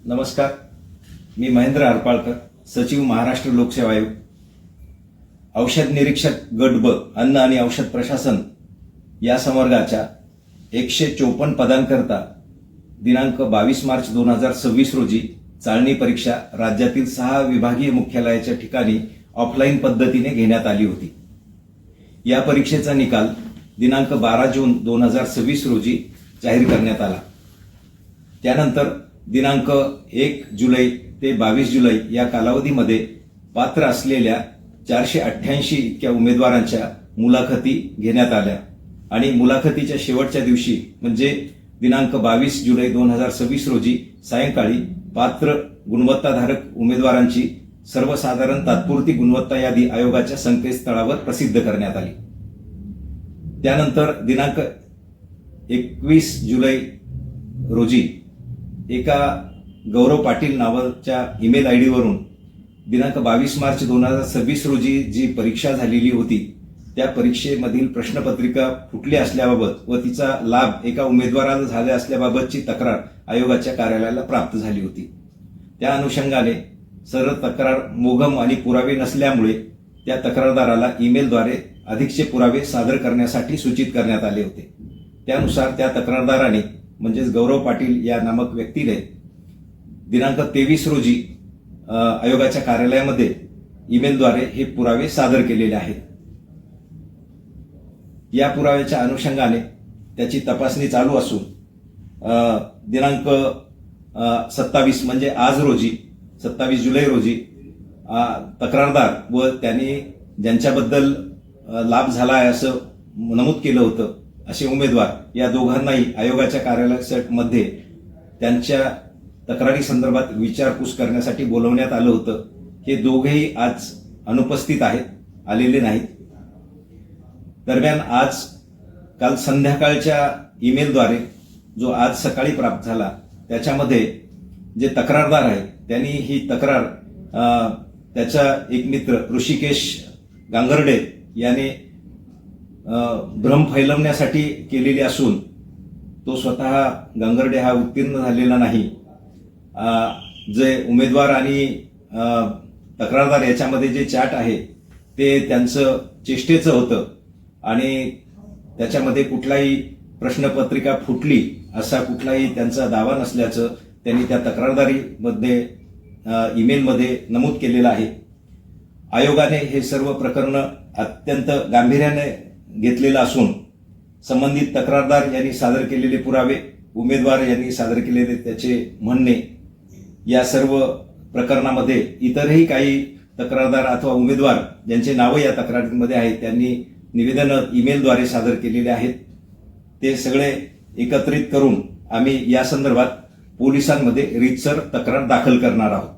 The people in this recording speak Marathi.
नमस्कार. मी महेंद्र हरपाळकर, सचिव महाराष्ट्र लोकसेवा आयोग. औषध निरीक्षक गट ब अन्न आणि औषध प्रशासन या संवर्गाच्या 154 पदांकरता दिनांक 22 मार्च 2026 रोजी चाळणी परीक्षा राज्यातील 6 विभागीय मुख्यालयाच्या ठिकाणी ऑफलाईन पद्धतीने घेण्यात आली होती. या परीक्षेचा निकाल दिनांक 12 जून 2026 रोजी जाहीर करण्यात आला. त्यानंतर दिनांक 1 जुलै ते 22 जुलै या कालावधीमध्ये पात्र असलेल्या 488 इतक्या उमेदवारांच्या मुलाखती घेण्यात आल्या आणि मुलाखतीच्या शेवटच्या दिवशी म्हणजे दिनांक 22 जुलै 2026 रोजी सायंकाळी पात्र गुणवत्ताधारक उमेदवारांची सर्वसाधारण तात्पुरती गुणवत्ता यादी आयोगाच्या संकेतस्थळावर प्रसिद्ध करण्यात आली. त्यानंतर दिनांक 21 जुलै रोजी एका गौरव पाटील नावाच्या ईमेल आयडी वरून दिनांक 22 मार्च 2026 रोजी जी परीक्षा झालेली होती त्या परीक्षेमधील प्रश्नपत्रिका फुटली असल्याबाबत व तिचा लाभ एका उमेदवाराला झाला असल्याबाबतची तक्रार आयोगाच्या कार्यालयाला प्राप्त झाली होती. त्या अनुषंगाने सरळ तक्रार मोघम आणि पुरावे नसल्यामुळे त्या तक्रारदाराला ईमेलद्वारे अधिकचे पुरावे सादर करण्यासाठी सूचित करण्यात आले होते. त्यानुसार त्या तक्रारदाराने म्हणजेच गौरव पाटील या नामक व्यक्तीने दिनांक 23 रोजी आयोगाच्या कार्यालयामध्ये ईमेलद्वारे हे पुरावे सादर केलेले आहेत. या पुराव्याच्या अनुषंगाने त्याची तपासणी चालू असून दिनांक 27 म्हणजे आज रोजी 27 जुलै रोजी तक्रारदार व त्यांनी ज्यांच्याबद्दल लाभ झाला आहे असं नमूद केलं होतं असे उमेदवार या दोघांनाही आयोगाच्या कार्यालयामध्ये त्यांच्या तक्रारी संदर्भात विचारपूस करण्यासाठी बोलवण्यात आलं होतं. हे दोघेही आज अनुपस्थित आहेत, आलेले नाहीत. दरम्यान काल संध्याकाळच्या ईमेलद्वारे जो आज सकाळी प्राप्त झाला त्याच्यामध्ये जे तक्रारदार आहे त्यांनी ही तक्रार त्याचा एक मित्र ऋषिकेश गांगर्डे याने भ्रम फैलवण्यासाठी केलेली असून तो स्वतः गांगर्डे हा उत्तीर्ण झालेला नाही. जे उमेदवार आणि तक्रारदार याच्यामध्ये जे चॅट आहे ते त्यांचं चेष्टेचं होतं आणि त्याच्यामध्ये कुठलाही प्रश्नपत्रिका फुटली असा कुठलाही त्यांचा दावा नसल्याचं त्यांनी त्या तक्रारदारीमध्ये ईमेलमध्ये नमूद केलेलं आहे. आयोगाने हे सर्व प्रकरण अत्यंत गांभीर्याने घेतलेलं असून संबंधित तक्रारदार यांनी सादर केलेले पुरावे, उमेदवार यांनी सादर केलेले त्याचे म्हणणे या सर्व प्रकरणामध्ये इतरही काही तक्रारदार अथवा उमेदवार ज्यांचे नावं या तक्रारीमध्ये आहेत त्यांनी निवेदनं ईमेलद्वारे सादर केलेले आहेत. ते सगळे एकत्रित करून आम्ही या संदर्भात पोलिसांमध्ये रीतसर तक्रार दाखल करणार आहोत.